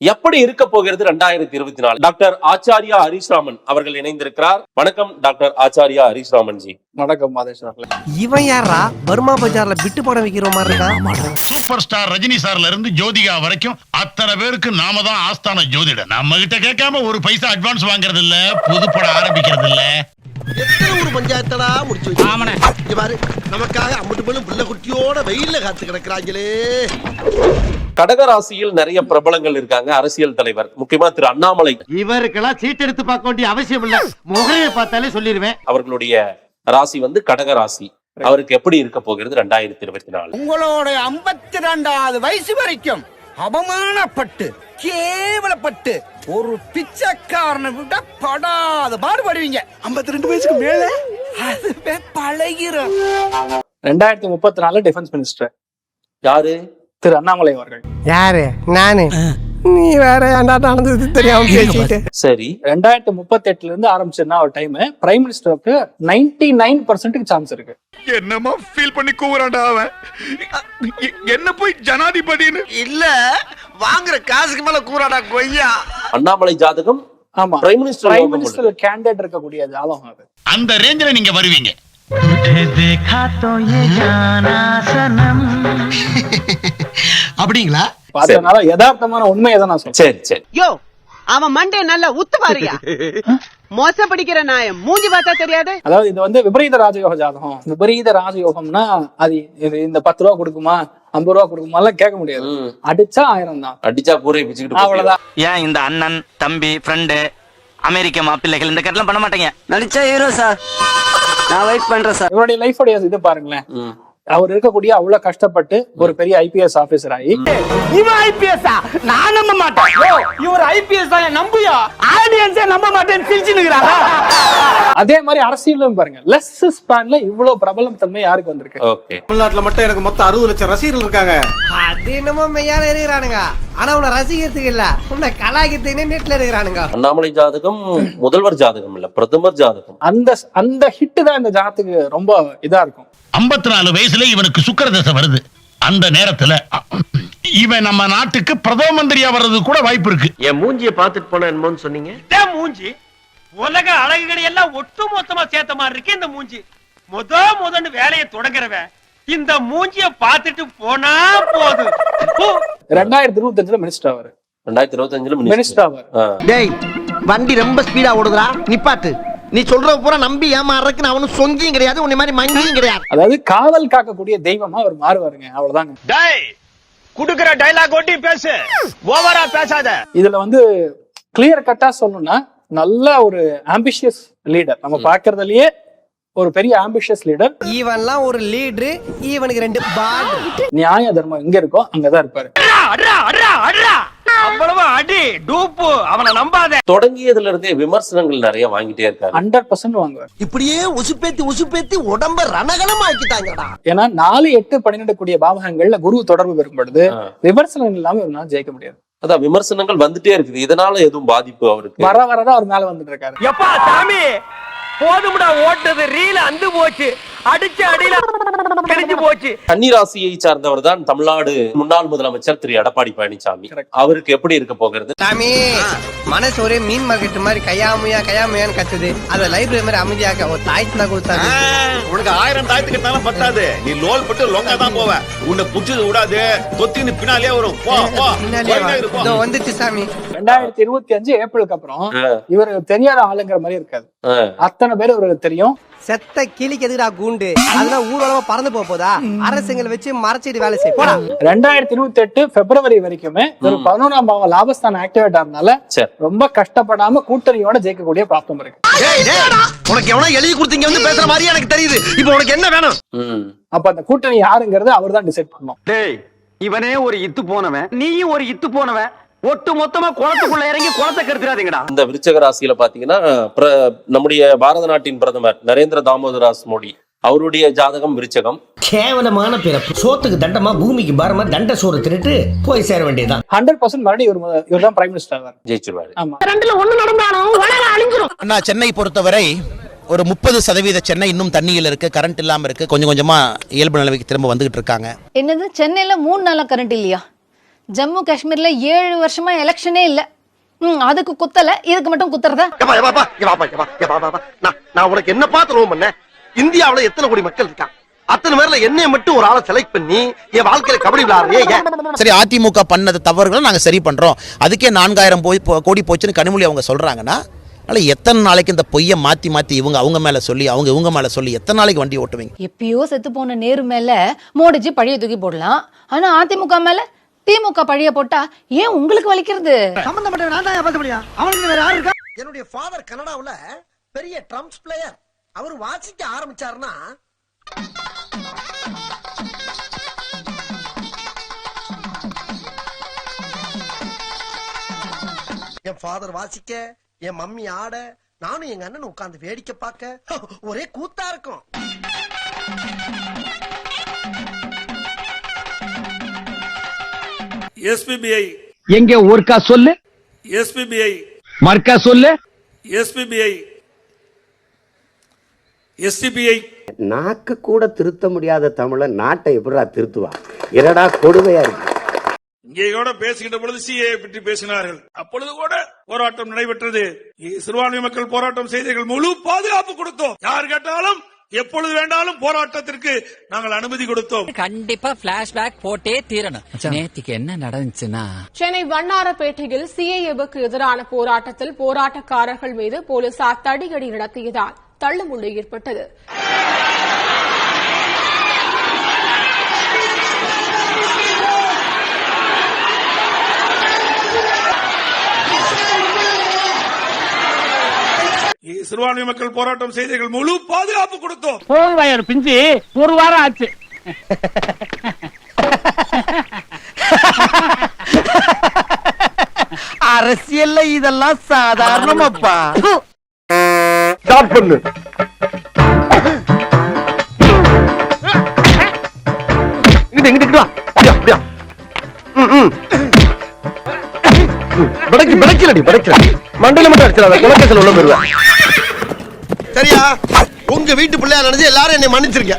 எப்படி இருக்க போகிறது 2024? டாக்டர் ஆச்சாரியா ஹரிஷ் ராமன் அவர்கள் இணைந்திருக்கிறார். வணக்கம் டாக்டர் ஆச்சாரியா ஹரிஷ் ராமன் ஜி. வணக்கம் மாதேஷ். இவன் யாரா பர்மா பஜார்ல பிட்டு படம் வைக்கிற மாதிரி இருக்கா? சூப்பர் ஸ்டார் ரஜினி சார்ல இருந்து ஜோதிகா வரைக்கும் அத்தனை பேருக்கு நாம தான் ஆஸ்தான ஜோதிடர். நம்ம கிட்ட கேட்காம ஒரு பைசா அட்வான்ஸ் வாங்குறது இல்ல, புது படம் ஆரம்பிக்கிறது இல்ல. எத்தனை ஒரு பஞ்சாயத்தடா முடிச்சு வச்சு பாரு, நமக்காக அம்பட்டு போலும் புள்ள குட்டியோட வெயில்ல காத்து கிடக்குறாங்களே. கடகராசியில் நிறைய பிரபலங்கள் இருக்காங்க. அரசியல் தலைவர் முக்கியமா திரு அண்ணாமலை. இவருக்கெல்லாம் சீட் எடுத்து பார்க்க வேண்டிய அவசியம் இல்ல, முகரையை பார்த்தாலே சொல்லிடுவேன். அவர்களுடைய ராசி கடக ராசி. அவருக்கு எப்படி இருக்க போகிறது 2024? உங்களோட 52வது வயசு வரைக்கும் அவமானப்பட்டு கேவலப்பட்டு ஒரு பிச்சைக்காரனை விட படாத பாடுபடுவீங்க. 52 வயசுக்கு மேல அதுவே பழகிரும். 2034 டிஃபென்ஸ் மினிஸ்டர் யாரு? திரு அண்ணாமலை அவர்கள். யாரு? நானு. நீ வேற நடந்தது தெரியாம பேசிட்டு. சரி, 2038 இருந்து ஆரம்பிச்சதுன்னா ஒரு டைம் பிரைம் மினிஸ்டருக்கு 99% சான்ஸ் இருக்கு. என்னமா ஃபீல் பண்ணி கூவுறான்டா அவன். என்ன போய் ஜனாதிபதின்னு இல்ல, வாங்குற காசுக்கு மேல கூறாடா கொய்யா. அண்ணாமலை ஜாதகம். ஆமா, பிரைம் மினிஸ்டர் கேண்டிடேட் இருக்கக்கூடிய ஜாதகம் அது. அந்த ரேஞ்சில நீங்க வருவீங்க. அப்படிங்களா? பார்த்தனால யதார்த்தமான உண்மையை தான் நான் சொல்றேன். சரி சரி. யோ, அவன் மண்டே நல்லா உத்து பாருயா. மோச படிக்கிற நாயம் மூஞ்சி பார்த்தா தெரியாது. அதாவது இது விபரீத ராஜயோக ஜாதகம். விபரீத ராஜயோகம்னா அது இந்த 10 ரூபா கொடுக்குமா 50 ரூபா கொடுக்குமா எல்லாம் கேட்க முடியாது. அடிச்சா 1000 தான். அடிச்சா கூரை பிச்சுக்கிட்டு அவ்வளவுதான். ஏன் இந்த அண்ணன் தம்பி ஃப்ரெண்டு அமெரிக்க மாப்பிள்ளைகள் இந்த கட்டெல்லாம் பண்ண மாட்டேங்க. நடிச்சா ஹீரோ சார், நான் வெயிட் பண்றேன் சார். இவருடைய லைஃபோடைய இது பாருங்களேன். அவர் இருக்கக்கூடிய அவ்வளவு கஷ்டப்பட்டு ஒரு பெரிய ஐபிஎஸ் ஆபீசர் ஆகி இவன் ஐபிஎஸ்ஸா? நான் நம்ப மாட்டேன். இவர் ஐபிஎஸ் தான் நம்பியா? ஆடியன்ஸே நம்ப மாட்டேன்னு சிரிச்சுன்னுக்குறாங்க. அதே மாதிரி அரசியலும் பாருங்க, லெஸ் ஸ்பான்ல இவ்வளவு பிரபலம் தன்மை யாருக்கு வந்திருக்கு? ஓகே. தமிழ்நாட்டுல மட்டும் எனக்கு மொத்தம் 60 லட்சம் ரசிகர்கள் இருக்காங்க. அது என்னமோ மெய்யால இருக்கிறானுங்க, ஆனா உன்னை ரசிக்கிறதுக்கு இல்ல, உன்னை கலாய்க்கிறதுக்கு நெட்ல இருக்கிறானுங்க. அண்ணாமலை ஜாதகம் முதல்வர் ஜாதகம் இல்ல, பிரதமர் ஜாதகம். அந்த ஹிட் தான் இந்த ஜாதத்துக்கு ரொம்ப இதா இருக்கும். 54 வயசுல இவனுக்கு சுக்கிர தசை வருது. அந்த நேரத்துல இவன் நம்ம நாட்டுக்கு பிரதம மந்திரியா வர்றது கூட வாய்ப்பு இருக்கு. என் மூஞ்சியை பார்த்துட்டு போன என்னமோன்னு சொன்னீங்க. மூஞ்சி உலக அழகுகளை எல்லாம் ஒட்டு மொத்தமா சேர்த்த மாதிரி இருக்கு இந்த மூஞ்சி. முதன்னு வேலையை தொடங்குறவன் இந்த மூஞ்சிய பார்த்துட்டு போனா போதும். 2025 மினிஸ்டர் அவர். 2025 மினிஸ்டர் அவர். டேய், வண்டி ரொம்ப ஸ்பீடா ஓடுதுடா, நிப்பாட்டு. நீ சொல்ற பூரா நம்பி ஏமாறதுக்கு நான் ஒன்னும் சொங்கியும் கிடையாது, உன்னை மாதிரி மங்கியும் கிடையாது. அதாவது காவல் காக்கக்கூடிய தெய்வமா அவர் மாறுவாருங்க, அவ்வளவுதாங்க. டேய், குடுக்குற டயலாக் ஒட்டி பேசு, ஓவரா பேசாத. இதுல கிளியர் கட்டா சொல்லணும்னா நல்ல ஒரு ஆம்பிஷியஸ் லீடர். நம்ம பாக்குறதுலயே ஒரு பெரிய ஆம்பிஷியஸ் லீடர். இவன்லாம் ஒரு லீடர், இவனுக்கு 2 பால். நியாய தர்மம் எங்க இருக்கோ அங்கதான் இருப்பாரு. அவ்வளவு அடி டூப்பு, அவனை நம்பாத. தொடங்கியதுல இருந்தே விமர்சனங்கள் நிறைய வாங்கிட்டே இருக்காரு. 100% வாங்குவார். இப்படியே உசுப்பேத்தி உடம்ப ரணகலம் ஆக்கிட்டாங்கடா. ஏன்னா 4, 8, 12 கூடிய பாவகங்கள்ல குரு தொடர்பு பெறும் பொழுது விமர்சனம் இல்லாம இவனால ஜெயிக்க முடியாது. அதான் விமர்சனங்கள் வந்துட்டே இருக்குது. இதனால எதுவும் பாதிப்பு அவருக்கு வரதான் அவர் மேல வந்துட்டு இருக்காரு. எப்பா சாமி, போதும்டா ஓட்டது, ரீல அந்து போச்சு, அடிச்ச அடியில கிழிஞ்சு போச்சு. கன்னிராசியை சார்ந்தவர் தான் தமிழ்நாடு முன்னாள் முதலமைச்சர் திரு எடப்பாடி பழனிசாமி. அவருக்கு எப்படி இருக்க போகிறது? சாமி, மனசு ஒரே மீன் மார்க்கெட் மாதிரி கையாமையான்னு கத்துது. அத லைப்ரரி மாதிரி அமைதியாக ஒரு தாய்த்து தான் கொடுத்தாங்க. உனக்கு 1000 தாய்த்து கட்டாலும் பத்தாது. நீ லோல் பட்டு லொங்கா தான் போவ. உன்னை புடிச்சது விடாது, தொத்தின்னு பின்னாலே வரும். இதோ வந்துச்சு சாமி. 2025 ஏப்ரலுக்கு அப்புறம் இவர் தெரியாத ஆளுங்கிற மாதிரி இருக்காது. அத்தனை பேர் இவருக்கு தெரியும். செத்த கிளிக்கு எதுடா கூண்டு, அதெல்லாம் ஊர்வலமா பறந்து போதா? அரசுங்களை வச்சு மறைச்சிட்டு வேலை செய்ய போடா. 2028 பிப்ரவரி வரைக்குமே ஒரு 11ஆம் பாவம் லாபஸ்தானம் ஆக்டிவேட் ஆனதுனால ரொம்ப கஷ்டப்படாம கூட்டணியோட ஜெயிக்கக்கூடிய பிராப்தம் இருக்கு. உனக்கு எவனா எழுதி கொடுத்தீங்க வந்து பேசுற மாதிரி எனக்கு தெரியுது. இப்போ உனக்கு என்ன வேணும்? அப்ப அந்த கூட்டணி யாருங்கிறது அவர் தான் டிசைட் பண்ணணும். டேய், இவனே ஒரு இத்து போனவன், நீயும் ஒரு இத்து போனவன். ஒட்டு மொத்தமா குளத்துக்குள்ள இறங்கி குளத்தை கெடுத்துறாதீங்கடா. இந்த விருச்சக ராசியில பாத்தீங்கன்னா நம்முடைய பாரத நாட்டின் பிரதமர் நரேந்திர தாமோதராஸ் மோடி, அவருடைய ஜாதகம் விருச்சகம். கேவலமான பிறப்பு, சோத்துக்கு தண்டமா பூமிக்கு பாரமா தண்ட சோறு திருட்டு போய் சேர வேண்டியதான். 100% மறுபடியும் இவர்தான் பிரைம் மினிஸ்டர் ஜெயிச்சிருவாரு. ஆமா. அண்ணா, சென்னை பொறுத்தவரை ஒரு 30% சென்னை இன்னும் தண்ணியில் இருக்கு, கரண்ட் இல்லாம இருக்கு. கொஞ்சம் கொஞ்சமா இயல்பு நிலைமைக்கு திரும்ப வந்துகிட்டு இருக்காங்க. என்னது, சென்னையில 3 நாளா கரண்ட் இல்லையா? ஜம்மு காஷ்மீர்ல 7 வருஷமா எலெக்ஷனே இல்ல. அதுக்கு குத்தல, இதுக்கு மட்டும் குத்துறதா? நான் உனக்கு என்ன பாத்துறோம் பண்ண? இந்தியாவுல எத்தனை கோடி மக்கள் இருக்கான்? அத்தனை பேர்ல என்னைய மட்டும் ஒரு ஆளை செலக்ட் பண்ணி என் வாழ்க்கையில கபடி விளையாடுறே. சரி, அதிமுக பண்ணது தவறுகளை நாங்க சரி பண்றோம், அதுக்கே 4000 கோடி போச்சுன்னு கனிமொழி அவங்க சொல்றாங்கன்னா, அதனால எத்தனை நாளைக்கு இந்த பொய்யை மாத்தி மாத்தி அவங்க மேல சொல்லி இவங்க மேல சொல்லி எத்தனை நாளைக்கு வண்டி ஓட்டுவீங்க? எப்பயோ செத்து போன நேரு மேல மோடிஜி பழிய தூக்கி போடலாம், ஆனா அதிமுக மேல திமுக பழிய போட்டா ஏன் உங்களுக்கு வலிக்கிறது? சம்பந்தப்பட்ட நான் தான் பார்க்க முடியும். அவனுக்கு வேற யாரு இருக்கா? என்னுடைய ஃபாதர் கனடாவுல பெரிய ட்ரம்ஸ் பிளேயர். அவர் வாசிக்க ஆரம்பிச்சாருன்னா என் ஃபாதர் வாசிக்க, என் மம்மி ஆட, நானும் எங்க அண்ணன் உட்கார்ந்து வேடிக்கை பார்க்க ஒரே கூத்தா இருக்கும். எஸ்பிபிஐ எங்க ஊர்க்கா சொல்லு, எஸ்பிபிஐ மர்க்கா சொல்லு. எஸ்பிபிஐ எஸ்டிபிஐ நாக்கு கூட திருத்த முடியாத தமிழ நாட்டை எப்படா திருத்துவா? இரடா கொடுமையா இருக்கு. இங்கே கூட பேசுகின்ற பொழுது சிஏ பற்றி பேசினார்கள். அப்பொழுது கூட போராட்டம் நடைபெற்றது. சிறுபான்மை மக்கள் போராட்டம் செய்தீர்கள், முழு பாதுகாப்பு கொடுத்தோம். யார் கேட்டாலும் எப்பொழுது வேண்டாலும் போராட்டத்திற்கு நாங்கள் அனுமதி கொடுத்தோம். கண்டிப்பா பிளாஷ்பேக் போட்டே தீரணும். நேத்திக்கு என்ன நடந்துச்சுன்னா, சென்னை வண்ணாரப்பேட்டையில் சிஏஏவுக்கு எதிரான போராட்டத்தில் போராட்டக்காரர்கள் மீது போலீசார் தடியடி நடத்தியதால் தள்ளுமுள்ளு ஏற்பட்டது. சிறுபான்மை மக்கள் போராட்டம் செய்தீர்கள், முழு பாதுகாப்பு கொடுத்தோம். போன் வயர் பிஞ்சு 1 வாரம் ஆச்சு. அரசியல்ல இதெல்லாம் சாதாரணமாப்பா. ஸ்டார்ட் பண்ணு. இங்கிட்டு வா. அப்படியா? படைக்கலடி. மண்டையில மட்டும் அடிச்சிடாத, குலக்கேசல் உள்ள போயிருவேன். சரியா? உங்க வீட்டு பிள்ளையா நினைச்சு எல்லாரும் என்னை மன்னிச்சிருக்க.